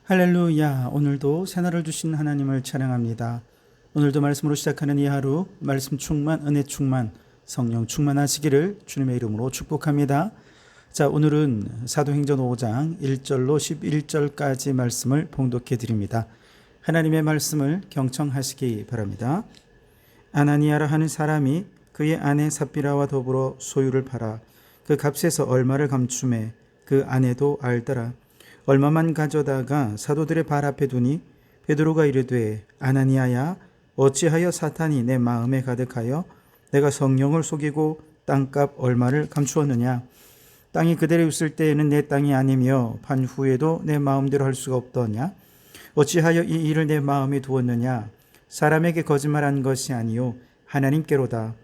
할렐루야. 오늘도 새날을 주신 하나님을 찬양합니다. 오늘도 말씀으로 시작하는 이 하루 말씀 충만, 은혜 충만, 성령 충만하시기를 주님의 이름으로 축복합니다. 자, 오늘은 사도행전 5장 1절로 11절까지 말씀을 봉독해 드립니다. 하나님의 말씀을 경청하시기 바랍니다. 아나니아라 하는 사람이 그의 아내 삽비라와 더불어 소유를 팔아 그 값에서 얼마를 감춤해 그 아내도 알더라. 얼마만 가져다가 사도들의 발 앞에 두니 베드로가 이르되 아나니아야, 어찌하여 사탄이 내 마음에 가득하여 내가 성령을 속이고 땅값 얼마를 감추었느냐. 땅이 그대로 있을 때에는 내 땅이 아니며 판 후에도 내 마음대로 할 수가 없더냐. 어찌하여 이 일을 내 마음에 두었느냐. 사람에게 거짓말한 것이 아니요 하나님께로다.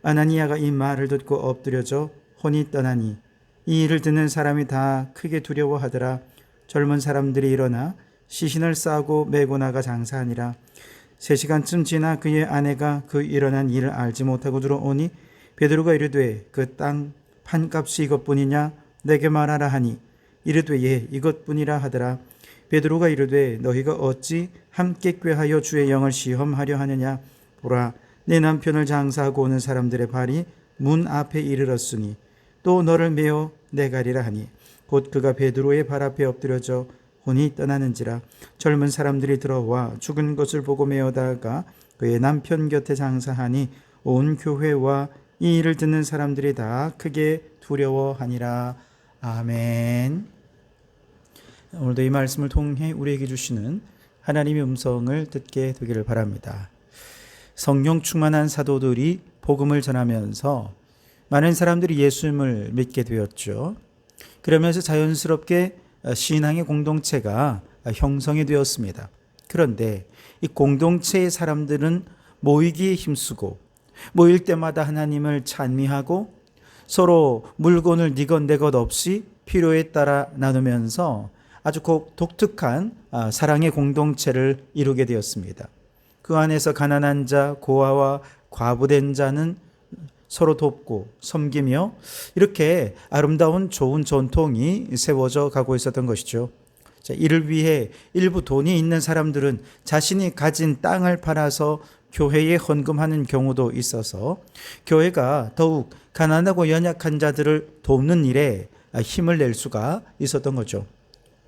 아나니아가 이 말을 듣고 엎드려져 혼이 떠나니 이 일을 듣는 사람이 다 크게 두려워하더라. 젊은 사람들이 일어나 시신을 싸고 메고 나가 장사하니라. 3시간쯤 지나 그의 아내가 그 일어난 일을 알지 못하고 들어오니 베드로가 이르되 그 땅 판값이 이것뿐이냐 내게 말하라 하니 이르되 예 이것뿐이라 하더라. 베드로가 이르되 너희가 어찌 함께 꾀하여 주의 영을 시험하려 하느냐. 보라, 내 남편을 장사하고 오는 사람들의 발이 문 앞에 이르렀으니 또 너를 메어 내가리라 하니 곧 그가 베드로의 발 앞에 엎드려져 혼이 떠나는지라. 젊은 사람들이 들어와 죽은 것을 보고 메어다가 그의 남편 곁에 장사하니 온 교회와 이 일을 듣는 사람들이 다 크게 두려워하니라. 아멘. 오늘도 이 말씀을 통해 우리에게 주시는 하나님의 음성을 듣게 되기를 바랍니다. 성령 충만한 사도들이 복음을 전하면서 많은 사람들이 예수님을 믿게 되었죠. 그러면서 자연스럽게 신앙의 공동체가 형성이 되었습니다. 그런데 이 공동체의 사람들은 모이기에 힘쓰고 모일 때마다 하나님을 찬미하고 서로 물건을 네 것 내 것 없이 필요에 따라 나누면서 아주 독특한 사랑의 공동체를 이루게 되었습니다. 그 안에서 가난한 자, 고아와 과부된 자는 서로 돕고 섬기며 이렇게 아름다운 좋은 전통이 세워져 가고 있었던 것이죠. 자, 이를 위해 일부 돈이 있는 사람들은 자신이 가진 땅을 팔아서 교회에 헌금하는 경우도 있어서 교회가 더욱 가난하고 연약한 자들을 돕는 일에 힘을 낼 수가 있었던 거죠.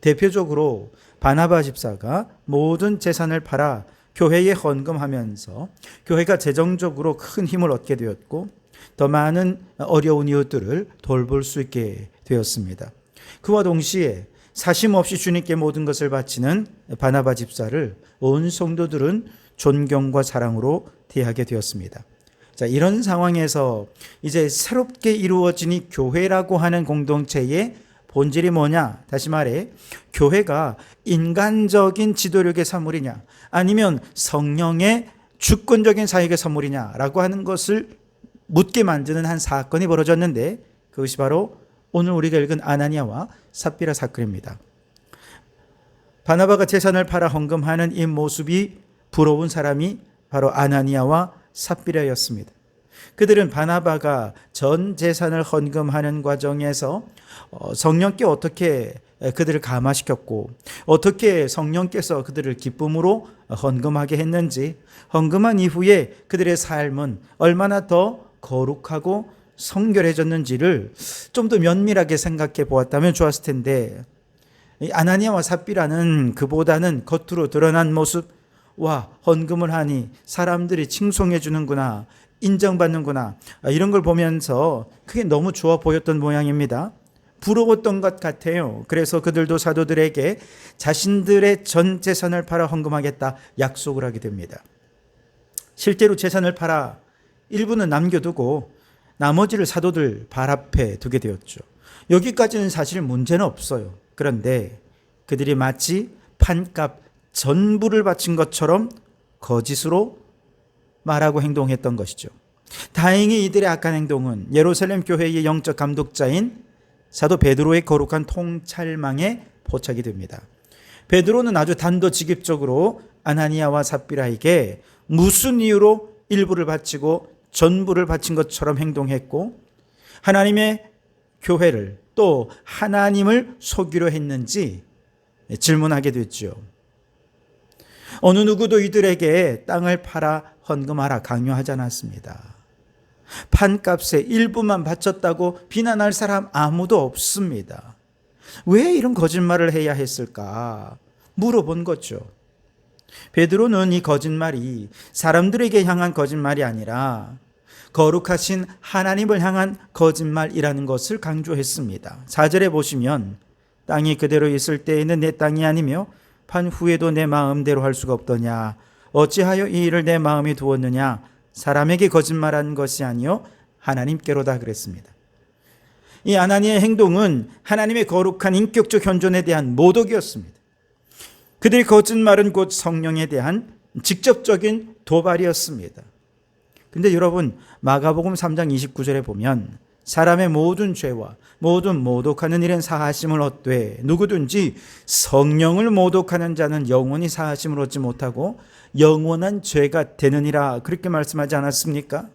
대표적으로 바나바 집사가 모든 재산을 팔아 교회에 헌금하면서 교회가 재정적으로 큰 힘을 얻게 되었고 더 많은 어려운 이웃들을 돌볼 수 있게 되었습니다. 그와 동시에 사심 없이 주님께 모든 것을 바치는 바나바 집사를 온 성도들은 존경과 사랑으로 대하게 되었습니다. 자, 이런 상황에서 이제 새롭게 이루어진 이 교회라고 하는 공동체의 본질이 뭐냐? 다시 말해 교회가 인간적인 지도력의 산물이냐 아니면 성령의 주권적인 사역의 산물이냐라고 하는 것을 묻게 만드는 한 사건이 벌어졌는데 그것이 바로 오늘 우리가 읽은 아나니아와 삽비라 사건입니다. 바나바가 재산을 팔아 헌금하는 이 모습이 부러운 사람이 바로 아나니아와 삽비라였습니다. 그들은 바나바가 전 재산을 헌금하는 과정에서 성령께 어떻게 그들을 감화시켰고 어떻게 성령께서 그들을 기쁨으로 헌금하게 했는지, 헌금한 이후에 그들의 삶은 얼마나 더 거룩하고 성결해졌는지를 좀 더 면밀하게 생각해 보았다면 좋았을 텐데 아나니아와 삽비라는 그보다는 겉으로 드러난 모습, 와 헌금을 하니 사람들이 칭송해 주는구나, 인정받는구나, 이런 걸 보면서 그게 너무 좋아 보였던 모양입니다. 부러웠던 것 같아요. 그래서 그들도 사도들에게 자신들의 전 재산을 팔아 헌금하겠다 약속을 하게 됩니다. 실제로 재산을 팔아 일부는 남겨두고 나머지를 사도들 발 앞에 두게 되었죠. 여기까지는 사실 문제는 없어요. 그런데 그들이 마치 판값 전부를 바친 것처럼 거짓으로 말하고 행동했던 것이죠. 다행히 이들의 악한 행동은 예루살렘 교회의 영적 감독자인 사도 베드로의 거룩한 통찰망에 포착이 됩니다. 베드로는 아주 단도직입적으로 아나니아와 삽비라에게 무슨 이유로 일부를 바치고 전부를 바친 것처럼 행동했고 하나님의 교회를 또 하나님을 속이려 했는지 질문하게 됐죠. 어느 누구도 이들에게 땅을 팔아 헌금하라 강요하지 않았습니다. 판값의 일부만 바쳤다고 비난할 사람 아무도 없습니다. 왜 이런 거짓말을 해야 했을까 물어본 거죠. 베드로는 이 거짓말이 사람들에게 향한 거짓말이 아니라 거룩하신 하나님을 향한 거짓말이라는 것을 강조했습니다. 4절에 보시면 땅이 그대로 있을 때에는 내 땅이 아니며 판 후에도 내 마음대로 할 수가 없더냐. 어찌하여 이 일을 내 마음에 두었느냐. 사람에게 거짓말한 것이 아니요 하나님께로다 그랬습니다. 이 아나니의 행동은 하나님의 거룩한 인격적 현존에 대한 모독이었습니다. 그들의 거짓말은 곧 성령에 대한 직접적인 도발이었습니다. 근데 여러분 마가복음 3장 29절에 보면 사람의 모든 죄와 모든 모독하는 일은 사하심을 얻되 누구든지 성령을 모독하는 자는 영원히 사하심을 얻지 못하고 영원한 죄가 되느니라 그렇게 말씀하지 않았습니까?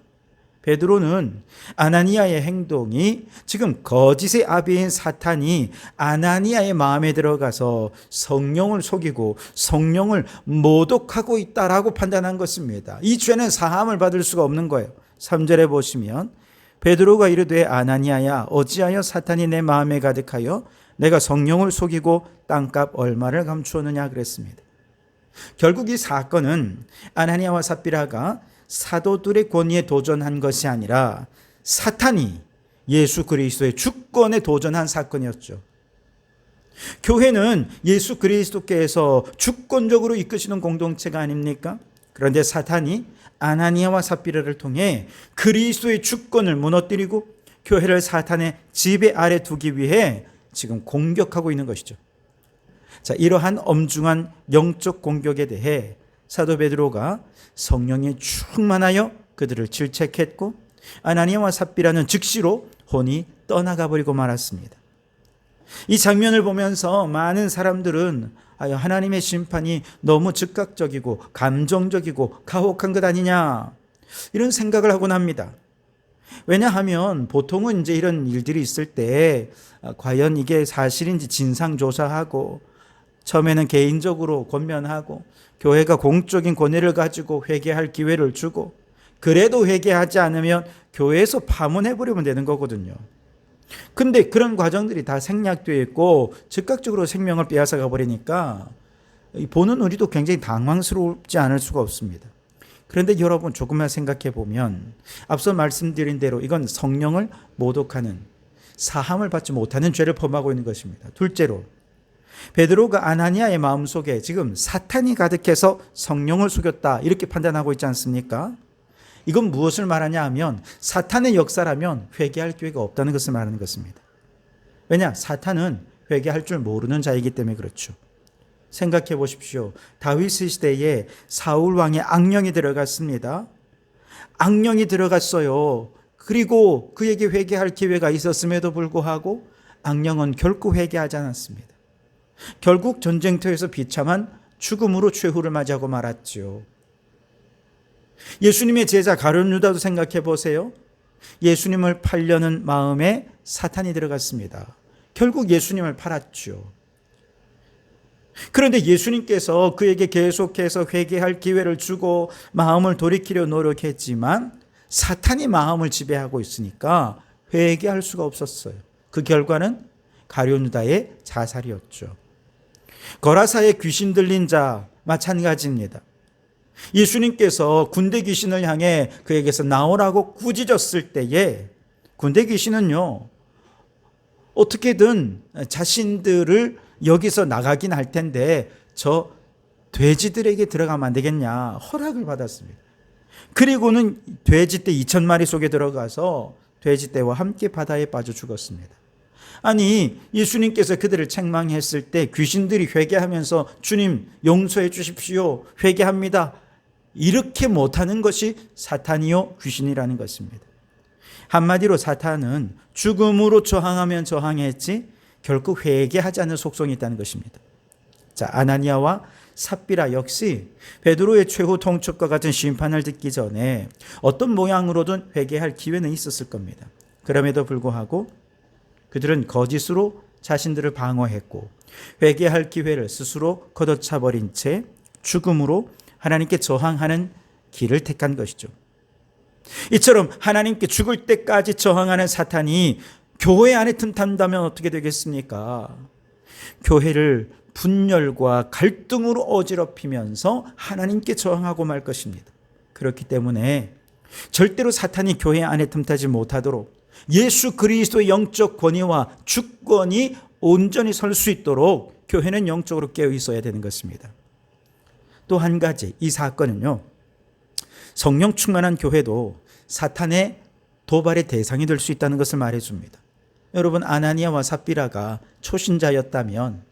베드로는 아나니아의 행동이 지금 거짓의 아비인 사탄이 아나니아의 마음에 들어가서 성령을 속이고 성령을 모독하고 있다라고 판단한 것입니다. 이 죄는 사함을 받을 수가 없는 거예요. 3절에 보시면 베드로가 이르되 아나니아야 어찌하여 사탄이 내 마음에 가득하여 내가 성령을 속이고 땅값 얼마를 감추었느냐 그랬습니다. 결국 이 사건은 아나니아와 삽비라가 사도들의 권위에 도전한 것이 아니라 사탄이 예수 그리스도의 주권에 도전한 사건이었죠. 교회는 예수 그리스도께서 주권적으로 이끄시는 공동체가 아닙니까? 그런데 사탄이 아나니아와 삽비라를 통해 그리스도의 주권을 무너뜨리고 교회를 사탄의 지배 아래 두기 위해 지금 공격하고 있는 것이죠. 자, 이러한 엄중한 영적 공격에 대해 사도 베드로가 성령에 충만하여 그들을 질책했고 아나니아와 삽비라는 즉시로 혼이 떠나가 버리고 말았습니다. 이 장면을 보면서 많은 사람들은 하나님의 심판이 너무 즉각적이고 감정적이고 가혹한 것 아니냐 이런 생각을 하곤 합니다. 왜냐하면 보통은 이제 이런 일들이 있을 때 과연 이게 사실인지 진상조사하고 처음에는 개인적으로 권면하고 교회가 공적인 권위를 가지고 회개할 기회를 주고 그래도 회개하지 않으면 교회에서 파문해버리면 되는 거거든요. 근데 그런 과정들이 다 생략되어 있고 즉각적으로 생명을 빼앗아가 버리니까 보는 우리도 굉장히 당황스럽지 않을 수가 없습니다. 그런데 여러분 조금만 생각해 보면 앞서 말씀드린 대로 이건 성령을 모독하는 사함을 받지 못하는 죄를 범하고 있는 것입니다. 둘째로 베드로가 아나니아의 마음속에 지금 사탄이 가득해서 성령을 속였다 이렇게 판단하고 있지 않습니까? 이건 무엇을 말하냐 하면 사탄의 역사라면 회개할 기회가 없다는 것을 말하는 것입니다. 왜냐? 사탄은 회개할 줄 모르는 자이기 때문에 그렇죠. 생각해 보십시오. 다윗 시대에 사울 왕의 악령이 들어갔습니다. 악령이 들어갔어요. 그리고 그에게 회개할 기회가 있었음에도 불구하고 악령은 결코 회개하지 않았습니다. 결국 전쟁터에서 비참한 죽음으로 최후를 맞이하고 말았죠. 예수님의 제자 가룟 유다도 생각해 보세요. 예수님을 팔려는 마음에 사탄이 들어갔습니다. 결국 예수님을 팔았죠. 그런데 예수님께서 그에게 계속해서 회개할 기회를 주고 마음을 돌이키려 노력했지만 사탄이 마음을 지배하고 있으니까 회개할 수가 없었어요. 그 결과는 가룟 유다의 자살이었죠. 거라사의 귀신 들린 자 마찬가지입니다. 예수님께서 군대 귀신을 향해 그에게서 나오라고 꾸짖었을 때에 군대 귀신은요 어떻게든 자신들을 여기서 나가긴 할 텐데 저 돼지들에게 들어가면 안 되겠냐 허락을 받았습니다. 그리고는 돼지떼 2,000마리 속에 들어가서 돼지떼와 함께 바다에 빠져 죽었습니다. 아니 예수님께서 그들을 책망했을 때 귀신들이 회개하면서 주님 용서해 주십시오 회개합니다 이렇게 못하는 것이 사탄이요 귀신이라는 것입니다. 한마디로 사탄은 죽음으로 저항하면 저항했지 결코 회개하지 않는 속성이 있다는 것입니다. 자, 아나니아와 삽비라 역시 베드로의 최후 통첩과 같은 심판을 듣기 전에 어떤 모양으로든 회개할 기회는 있었을 겁니다. 그럼에도 불구하고 그들은 거짓으로 자신들을 방어했고 회개할 기회를 스스로 걷어차버린 채 죽음으로 하나님께 저항하는 길을 택한 것이죠. 이처럼 하나님께 죽을 때까지 저항하는 사탄이 교회 안에 틈탄다면 어떻게 되겠습니까? 교회를 분열과 갈등으로 어지럽히면서 하나님께 저항하고 말 것입니다. 그렇기 때문에 절대로 사탄이 교회 안에 틈타지 못하도록 예수 그리스도의 영적 권위와 주권이 온전히 설 수 있도록 교회는 영적으로 깨어 있어야 되는 것입니다. 또 한 가지, 이 사건은요, 성령 충만한 교회도 사탄의 도발의 대상이 될 수 있다는 것을 말해줍니다. 여러분, 아나니아와 삽비라가 초신자였다면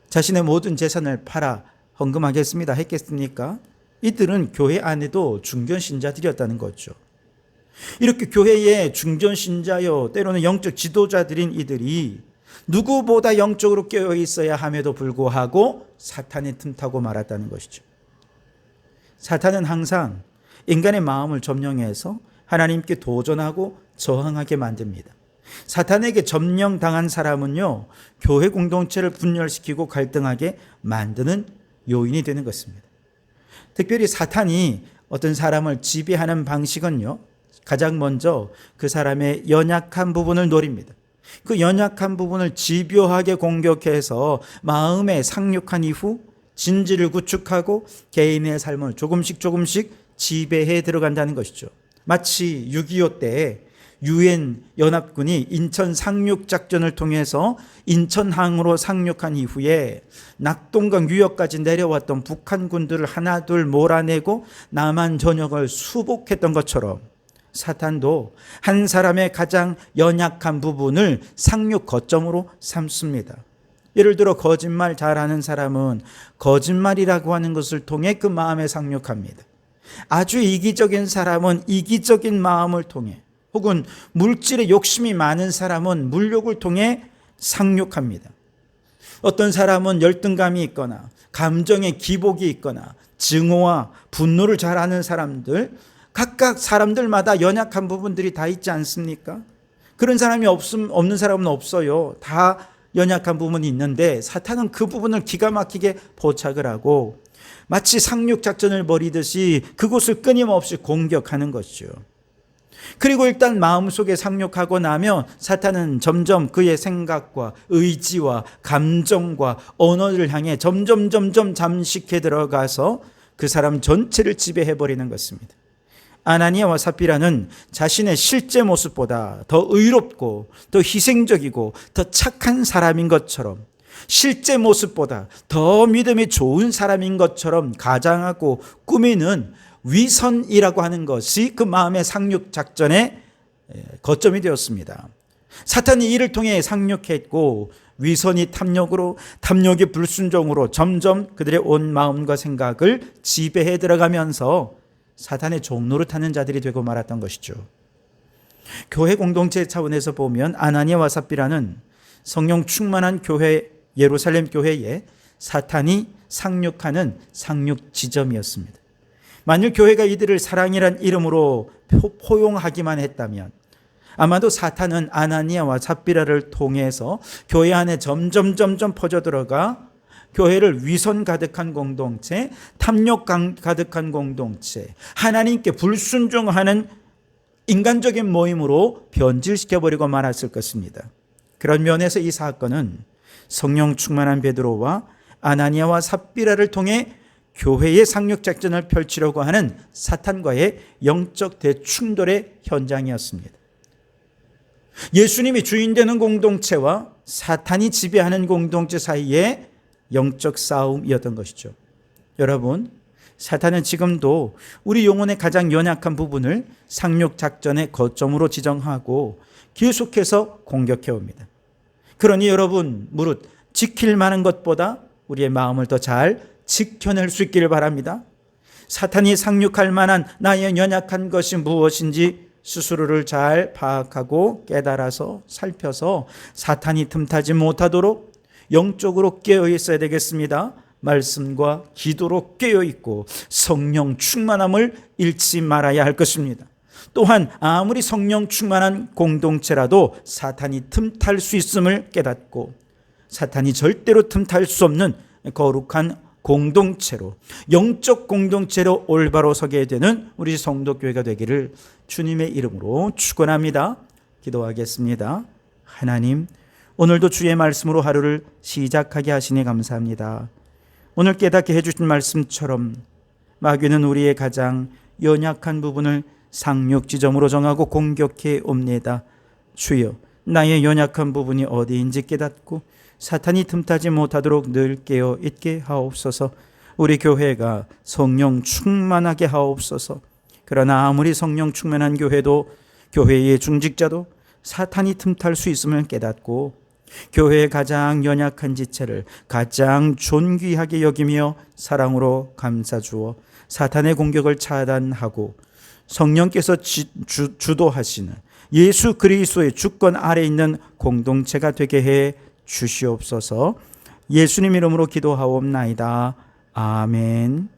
자신의 모든 재산을 팔아 헌금하겠습니다 했겠습니까? 이들은 교회 안에도 중견신자들이었다는 거죠. 이렇게 교회의 중견신자요, 때로는 영적 지도자들인 이들이 누구보다 영적으로 깨어 있어야 함에도 불구하고 사탄의 틈타고 말았다는 것이죠. 사탄은 항상 인간의 마음을 점령해서 하나님께 도전하고 저항하게 만듭니다. 사탄에게 점령당한 사람은요, 교회 공동체를 분열시키고 갈등하게 만드는 요인이 되는 것입니다. 특별히 사탄이 어떤 사람을 지배하는 방식은요, 가장 먼저 그 사람의 연약한 부분을 노립니다. 그 연약한 부분을 집요하게 공격해서 마음에 상륙한 이후 진지를 구축하고 개인의 삶을 조금씩 지배해 들어간다는 것이죠. 마치 6.25 때 유엔 연합군이 인천 상륙 작전을 통해서 인천항으로 상륙한 이후에 낙동강 유역까지 내려왔던 북한 군들을 하나둘 몰아내고 남한 전역을 수복했던 것처럼 사탄도 한 사람의 가장 연약한 부분을 상륙 거점으로 삼습니다. 예를 들어 거짓말 잘하는 사람은 거짓말이라고 하는 것을 통해 그 마음에 상륙합니다. 아주 이기적인 사람은 이기적인 마음을 통해, 혹은 물질에 욕심이 많은 사람은 물욕을 통해 상륙합니다. 어떤 사람은 열등감이 있거나 감정의 기복이 있거나 증오와 분노를 잘하는 사람들, 각각 사람들마다 연약한 부분들이 다 있지 않습니까? 그런 사람이 없는 사람은 없어요. 다 연약한 부분이 있는데 사탄은 그 부분을 기가 막히게 포착을 하고 마치 상륙작전을 벌이듯이 그곳을 끊임없이 공격하는 것이죠. 그리고 일단 마음속에 상륙하고 나면 사탄은 점점 그의 생각과 의지와 감정과 언어를 향해 점점 잠식해 들어가서 그 사람 전체를 지배해버리는 것입니다. 아나니아와 삽비라는 자신의 실제 모습보다 더 의롭고 더 희생적이고 더 착한 사람인 것처럼, 실제 모습보다 더 믿음이 좋은 사람인 것처럼 가장하고 꾸미는 위선이라고 하는 것이 그 마음의 상륙 작전의 거점이 되었습니다. 사탄이 이를 통해 상륙했고 위선이 탐욕으로, 탐욕이 불순종으로 점점 그들의 온 마음과 생각을 지배해 들어가면서 사탄의 종로를 타는 자들이 되고 말았던 것이죠. 교회 공동체 차원에서 보면 아나니아와 삽비라는 성령 충만한 교회, 예루살렘 교회에 사탄이 상륙하는 상륙 지점이었습니다. 만일 교회가 이들을 사랑이란 이름으로 포용하기만 했다면 아마도 사탄은 아나니아와 삽비라를 통해서 교회 안에 점점 퍼져들어가 교회를 위선 가득한 공동체, 탐욕 가득한 공동체, 하나님께 불순종하는 인간적인 모임으로 변질시켜버리고 말았을 것입니다. 그런 면에서 이 사건은 성령 충만한 베드로와 아나니아와 삽비라를 통해 교회의 상륙작전을 펼치려고 하는 사탄과의 영적 대충돌의 현장이었습니다. 예수님이 주인 되는 공동체와 사탄이 지배하는 공동체 사이에 영적 싸움이었던 것이죠. 여러분, 사탄은 지금도 우리 영혼의 가장 연약한 부분을 상륙작전의 거점으로 지정하고 계속해서 공격해 옵니다. 그러니 여러분, 무릇 지킬 만한 것보다 우리의 마음을 더 잘 지켜낼 수 있기를 바랍니다. 사탄이 상륙할 만한 나의 연약한 것이 무엇인지 스스로를 잘 파악하고 깨달아서 살펴서 사탄이 틈타지 못하도록 영적으로 깨어 있어야 되겠습니다. 말씀과 기도로 깨어 있고 성령 충만함을 잃지 말아야 할 것입니다. 또한 아무리 성령 충만한 공동체라도 사탄이 틈탈 수 있음을 깨닫고 사탄이 절대로 틈탈 수 없는 거룩한 공동체로, 영적 공동체로 올바로 서게 되는 우리 성도교회가 되기를 주님의 이름으로 축원합니다. 기도하겠습니다. 하나님, 오늘도 주의 말씀으로 하루를 시작하게 하시니 감사합니다. 오늘 깨닫게 해주신 말씀처럼 마귀는 우리의 가장 연약한 부분을 상륙지점으로 정하고 공격해 옵니다. 주여, 나의 연약한 부분이 어디인지 깨닫고 사탄이 틈타지 못하도록 늘 깨어 있게 하옵소서. 우리 교회가 성령 충만하게 하옵소서. 그러나 아무리 성령 충만한 교회도, 교회의 중직자도 사탄이 틈탈 수 있음을 깨닫고 교회의 가장 연약한 지체를 가장 존귀하게 여기며 사랑으로 감싸주어 사탄의 공격을 차단하고 성령께서 주도하시는 예수 그리스도의 주권 아래 있는 공동체가 되게 해 주시옵소서. 예수님 이름으로 기도하옵나이다. 아멘.